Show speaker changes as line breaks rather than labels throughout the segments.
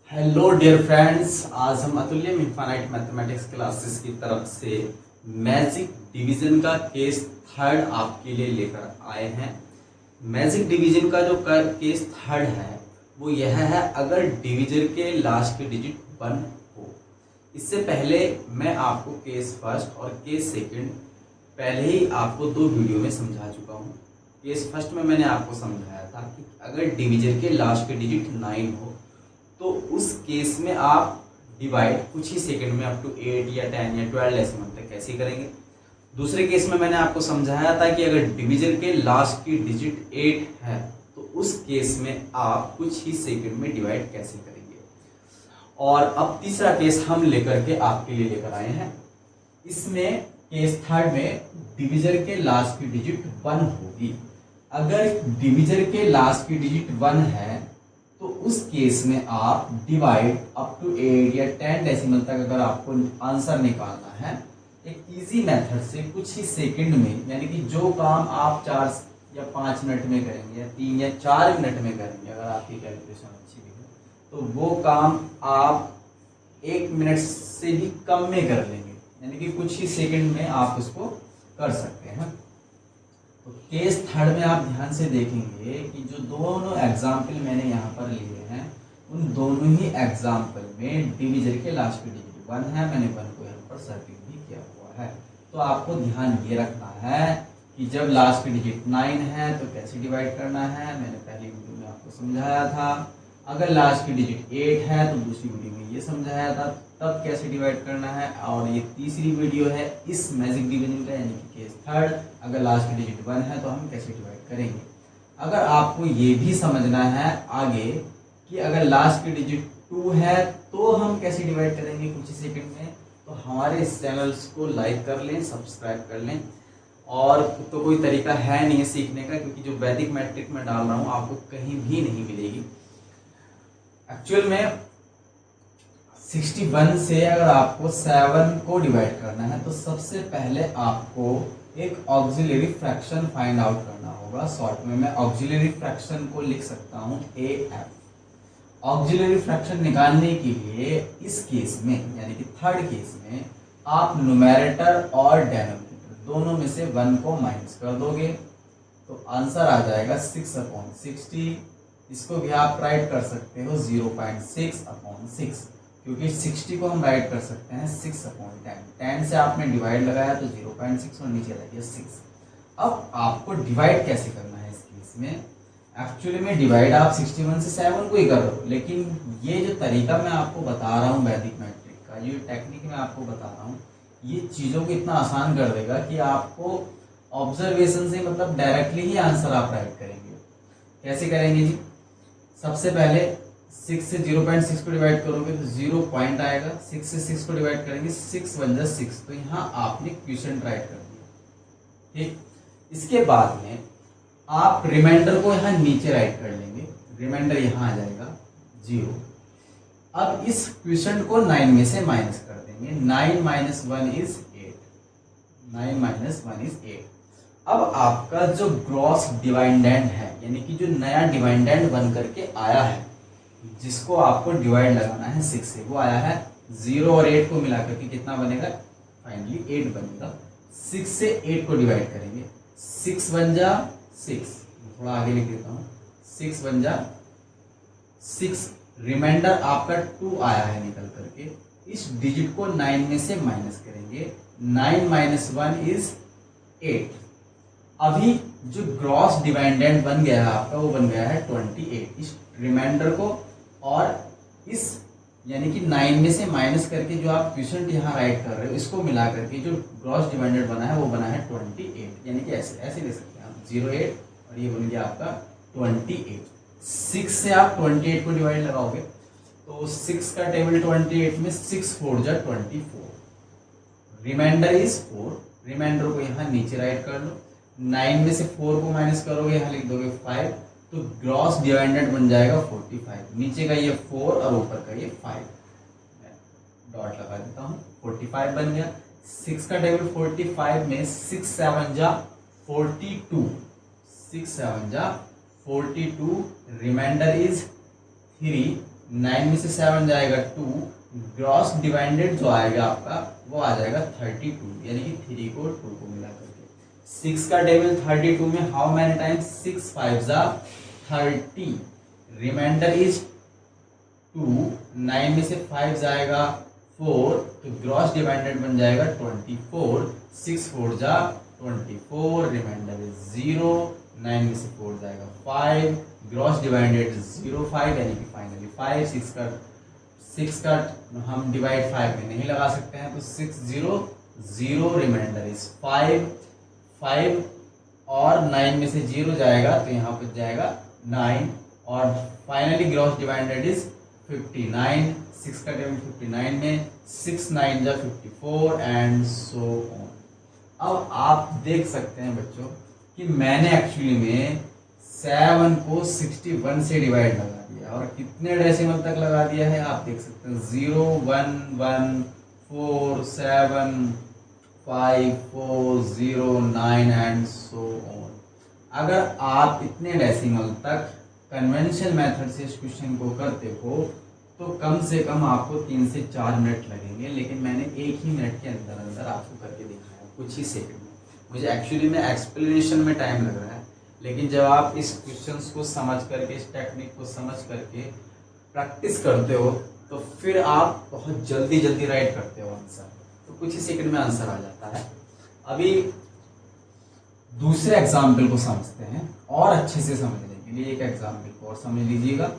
Hello dear friends, आज हम Atulyam infinite mathematics classes की तरफ से मैजिक डिवीजन का केस थर्ड आपके लिए लेकर आए हैं। मैजिक डिवीजन का जो केस थर्ड है वो यह है अगर डिविजन के लास्ट के डिजिट 1 हो। इससे पहले मैं आपको केस फर्स्ट और केस सेकंड पहले ही आपको 2 वीडियो में समझा चुका हूँ। केस फर्स्ट में मैंने आपको समझाया था कि अगर डिविजन के लास्ट के डिजिट 9 हो तो उस केस में आप डिवाइड कुछ ही सेकंड में अप टू 8 या 10 या 12 डेसिमल तक कैसे करेंगे। दूसरे केस में मैंने आपको समझाया था कि अगर डिवीजन के लास्ट की डिजिट 8 है तो उस केस में आप कुछ ही सेकंड में डिवाइड कैसे करेंगे। और अब तीसरा केस हम लेकर के आपके लिए लेकर आए हैं। इसमें केस थर्ड में डिवीजन के लास्ट की डिजिट 1 होगी। अगर डिवीजन के लास्ट की डिजिट 1 है तो उस केस में आप डिवाइड अप टू 8 या 10 डेसिमल तक अगर आपको आंसर निकालना है एक इजी मेथड से कुछ ही सेकंड में, यानी कि जो काम आप 4 या 5 मिनट में करेंगे या 3 या 4 मिनट में करेंगे, अगर आपकी कैलकुलेशन अच्छी भी है तो वो काम आप 1 मिनट से भी कम में कर लेंगे, यानी कि कुछ ही सेकंड में आप उसको कर सकते हैं। तो केस थर्ड में आप ध्यान से देखेंगे कि जो दोनों एग्जाम्पल मैंने यहाँ पर लिए हैं उन दोनों ही एग्जाम्पल में डिवीजन के लास्ट की डिजिट 1 है। मैंने 1 को यहाँ पर सर्किल भी किया हुआ है। तो आपको ध्यान ये रखना है कि जब लास्ट की डिजिट 9 है तो कैसे डिवाइड करना है, मैंने पहली वीडियो में आपको समझाया था। अगर लास्ट की डिजिट 8 है तो दूसरी वीडियो में ये समझाया था तब कैसे डिवाइड करना है। और ये तीसरी वीडियो है इस मैजिक डिवीजन का, यानी कि केस थर्ड, अगर लास्ट की डिजिट 1 है तो हम कैसे डिवाइड करेंगे। अगर आपको ये भी समझना है आगे कि अगर लास्ट की डिजिट 2 है तो हम कैसे डिवाइड करेंगे कुछ ही सेकंड में, तो हमारे इस चैनल्स को लाइक कर लें, सब्सक्राइब कर लें। और तो कोई तरीका है नहीं सीखने का, क्योंकि जो वैदिक मैट्रिक में डाल रहा हूँ आपको कहीं भी नहीं मिलेगी। एक्चुअल में 61 से अगर आपको 7 को डिवाइड करना है तो सबसे पहले आपको एक ऑक्सिलरी फ्रैक्शन फाइंड आउट करना होगा। शॉर्ट में मैं ऑक्सिलरी फ्रैक्शन को लिख सकता हूँ AF। ऑक्सिलरी फ्रैक्शन निकालने के लिए इस केस में, यानी कि थर्ड केस में, आप न्यूमैरेटर और डेनोमिनेटर दोनों में से 1 को माइनस कर दोगे तो आंसर आ जाएगा 6/60। इसको भी आप राइट कर सकते हो 0.6/6, क्योंकि 60 को हम राइट कर सकते हैं 6/10। 10 से आपने डिवाइड लगाया तो 0.6 और नीचे रह गया 6। अब आपको डिवाइड कैसे करना है इस केस में। एक्चुअली में डिवाइड आप 61 से 7 को ही कर रहे हो, लेकिन ये जो तरीका मैं आपको बता रहा हूँ वैदिक मैट्रिक का, ये टेक्निक मैं आपको बता रहा हूँ, ये चीज़ों को इतना आसान कर देगा कि आपको ऑब्जर्वेशन से मतलब डायरेक्टली ही आंसर आप राइट करेंगे। कैसे करेंगे जी, सबसे पहले 6 से 0.6 को डिवाइड करोगे तो 0 पॉइंट आएगा। 6 से 6 को डिवाइड करेंगे 6 1 जा 6, तो यहाँ आपने क्वेश्चन राइट कर दिया। ठीक, इसके बाद में आप रिमाइंडर को यहाँ नीचे राइट कर लेंगे, रिमाइंडर यहाँ आ जाएगा 0। अब इस क्वेश्चन को 9 में से माइनस कर देंगे। 9 - 1 इज 8। 9 - 1 इज 8। अब आपका जो ग्रॉस डिवाइडेंड है, यानी कि जो नया डिवाइडेंड बन करके आया है, जिसको आपको डिवाइड लगाना है 6 से, वो आया है 0 और 8 को मिला करके कितना बनेगा, फाइनली 8 बनेगा। 6 से 8 को डिवाइड करेंगे, 6 1 जा 6, थोड़ा आगे लिख देता हूँ, 6 1 जा 6। रिमाइंडर आपका 2 आया है निकल करके। इस डिजिट को 9 में से माइनस करेंगे। 9 - 1 इज 8। अभी जो ग्रॉस डिवाइडेंड बन गया है आपका, वो बन गया है 28। इस रिमाइंडर को और इस, यानी कि 9 में से माइनस करके जो आप क्वेश्चन यहाँ राइट कर रहे हो, इसको मिला करके जो ग्रॉस डिवाइडेंड बना है वो बना है 28। यानी कि ऐसे ऐसे ले सकते हैं आप 08 और ये बन गया आपका 28। 6 से आप 28 को डिवाइड लगाओगे तो 6 का टेबल 28 में 6 4 जा 24। Reminder is 4। रिमाइंडर को यहाँ नीचे राइट कर लो। 9 में से 4 को माइनस करोगे, यहाँ लिख दोगे 5, तो ग्रॉस डिवाइडेंड बन जाएगा 45। नीचे का ये 4 और ऊपर का ये 5, डॉट लगा देता हूँ, 45 बन गया। 6 का टेबल 45 में 6 7 जा 42, 6 7 जा 42। रिमाइंडर इज 3 9 में से 7 जाएगा 2, ग्रॉस डिवाइडेड जो आएगा आपका वो आ जाएगा 32, यानी कि 3 को 2 को मिला करके 6 का टेबल 32 में हाउ मैनी टाइम्स 6 5 जा 30, रिमाइंडर इज 2, 9 में से 5 जाएगा 4, तो ग्रॉस डिवाइडेड बन जाएगा 24, 6 4 जा 24, रिमाइंडर इज 0, 9 में से 4 जाएगा 5, ग्रॉस डिवाइडेड 0 5, यानी कि फाइनली 5, 6 का हम डिवाइड 5 में नहीं लगा सकते हैं, तो 6 0 0, रिमाइंडर इज 5 5, और 9 में से 0 जाएगा तो यहाँ पर जाएगा 9, और फाइनली ग्रॉस डिवाइडेड इज 59, 6 का टेबल 59 में 6 9 जा 54 एंड सो ऑन। अब आप देख सकते हैं बच्चों कि मैंने एक्चुअली में 7 को 61 से डिवाइड लगा दिया, और कितने डेसिमल तक लगा दिया है आप देख सकते हैं, 0 1 1 4 7 5 4 0 9 एंड सो ऑन। अगर आप इतने डेसिमल तक कन्वेंशनल मेथड से इस क्वेश्चन को करते हो तो कम से कम आपको 3 से 4 मिनट लगेंगे, लेकिन मैंने एक ही मिनट के अंदर अंदर आपको करके दिखाया, कुछ ही सेकंड में। मुझे एक्चुअली में एक्सप्लेनेशन में टाइम लग रहा है, लेकिन जब आप इस क्वेश्चंस को समझ करके, इस टेक्निक को समझ करके प्रैक्टिस करते हो तो फिर आप बहुत जल्दी जल्दी राइट करते हो आंसर, तो कुछ ही सेकंड में आंसर आ जाता है। अभी दूसरे एग्जाम्पल को समझते हैं और अच्छे से समझने के लिए एक एग्जाम्पल को और समझ लीजिएगा।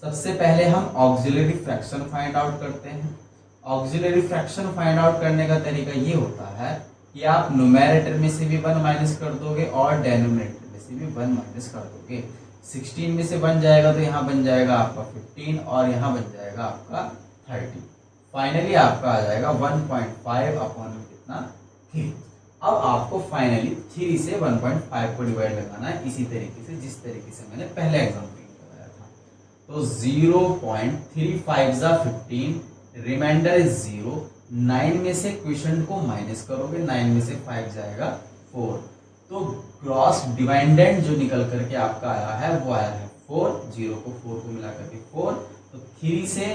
सबसे पहले हम ऑक्सिलरी फ्रैक्शन फाइंड आउट करते हैं। ऑक्सिलरी फ्रैक्शन फाइंड आउट करने का तरीका ये होता है कि आप न्यूमैरेटर में से भी 1 माइनस कर दोगे और डेनोमिनेटर में से भी 1 माइनस कर दोगे। 16 में से 1 जाएगा तो यहाँ बन जाएगा आपका 15 और यहाँ बन जाएगा आपका 30। फाइनली आपका आ जाएगा 1.5 अपॉन कितना 3। अब आपको फाइनली 3 से 1.5 को डिवाइड लगाना है, इसी तरीके से जिस तरीके से मैंने पहले एग्जाम्पल लगाया था। तो 0.35 जा 15, रिमाइंडर इज 0, 9 में से क्वेश्चन को माइनस करोगे, 9 में से 5 जाएगा 4, तो ग्रॉस डिवाइडेंड जो निकल करके आपका आया है वो आया है 4, 0 को 4 को मिला करके 4, तो 3 से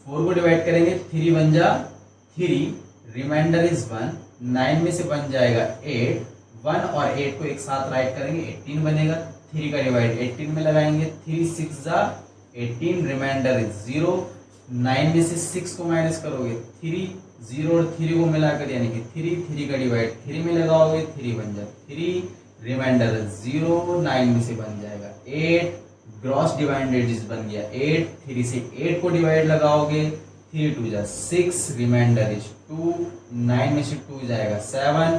4 को डिवाइड करेंगे, 3 बन जा 3, रिमाइंडर इज 1, 9 में से 1 जाएगा 8, 1 और 8 को एक साथ राइट करेंगे 18 बनेगा, 3 का डिवाइड 18 में लगाएंगे, 3 6 जा 18, रिमाइंडर इज 0, 9 में से 6 को माइनस करोगे 3, 0 और 3 को मिलाकर यानी कि 3 का डिवाइड 3 में लगाओगे, 3 बन जाए 3, रिमाइंडर 0, 9 में से बन जाएगा 8, ग्रॉस डिवाइडेड इज बन गया 8, 3 से 8 को डिवाइड लगाओगे, 3 2 जा 6, रिमाइंडर इज 2, 9 में से 2 जाएगा 7,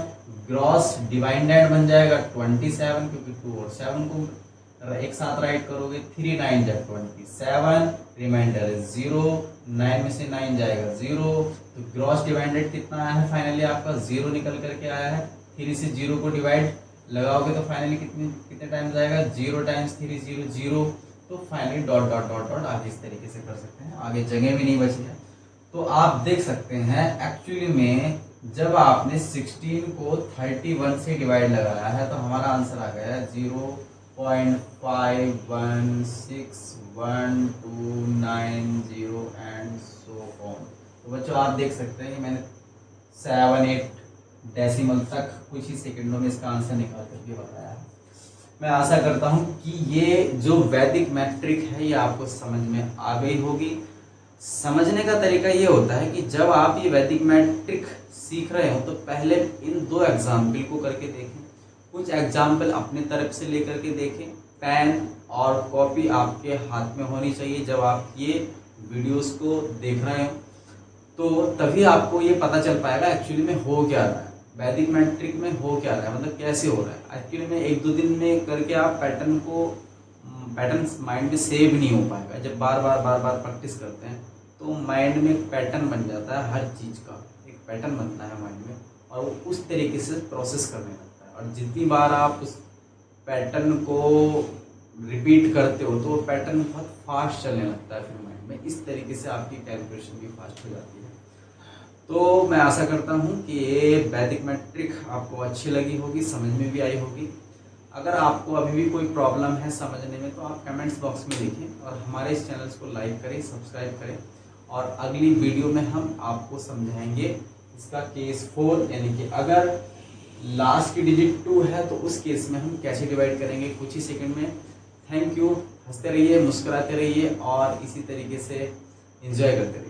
ग्रॉस डिवाइडेड बन जाएगा 27, क्योंकि 2 और 7 को एक साथ राइट करोगे, 3 9 जा 27, रिमाइंडर इज 0, 9 में से 9 जाएगा 0, तो ग्रॉस डिवाइडेड कितना आया है फाइनली आपका 0 निकल करके आया है, 3 से 0 को डिवाइड लगाओगे तो फाइनली कितने टाइम्स आएगा, 0 टाइम्स 3 0 0, तो finally dot dot dot dot आगे इस तरीके से कर सकते हैं, आगे जगह भी नहीं बची है। तो आप देख सकते हैं एक्चुअली में जब आपने 16 को 31 से डिवाइड लगाया है तो हमारा आंसर आ गया है 0.516129 एंड सो ऑन। तो बच्चों आप देख सकते हैं कि मैंने 7 8 डेसिमल तक कुछ ही सेकंडों में इसका आंसर निकाल करके बताया है। मैं आशा करता हूं कि ये जो वैदिक मैट्रिक है ये आपको समझ में आ गई होगी। समझने का तरीका ये होता है कि जब आप ये वैदिक मैट्रिक सीख रहे हो तो पहले इन 2 एग्जाम्पल को करके देखें, कुछ एग्जाम्पल अपने तरफ से लेकर के देखें, पेन और कॉपी आपके हाथ में होनी चाहिए जब आप ये वीडियोस को देख रहे हो, तो तभी आपको ये पता चल पाएगा एक्चुअली में हो क्या रहा है, वैदिक मैट्रिक में हो क्या रहा है, मतलब कैसे हो रहा है। एक्चुअली में 1-2 दिन में करके आप पैटर्न माइंड में सेव नहीं हो पाएगा। जब बार बार प्रैक्टिस करते हैं तो माइंड में एक पैटर्न बन जाता है, हर चीज़ का एक पैटर्न बनता है माइंड में, और वो उस तरीके से प्रोसेस करने लगता है। और जितनी बार आप उस पैटर्न को रिपीट करते हो तो वो पैटर्न बहुत फास्ट चलने लगता है फिर माइंड में, इस तरीके से आपकी कैलकुलेशन भी फास्ट हो जाती है। तो मैं आशा करता हूँ कि ये वैदिक मैट्रिक आपको अच्छी लगी होगी, समझ में भी आई होगी। अगर आपको अभी भी कोई प्रॉब्लम है समझने में तो आप कमेंट्स बॉक्स में लिखें और हमारे इस चैनल्स को लाइक करें, सब्सक्राइब करें और अगली वीडियो में हम आपको समझाएंगे इसका केस 4, यानी कि अगर लास्ट की डिजिट 2 है तो उस केस में हम कैसे डिवाइड करेंगे कुछ ही सेकंड में। थैंक यू, हंसते रहिए, मुस्कुराते रहिए और इसी तरीके से एंजॉय करते रहिए।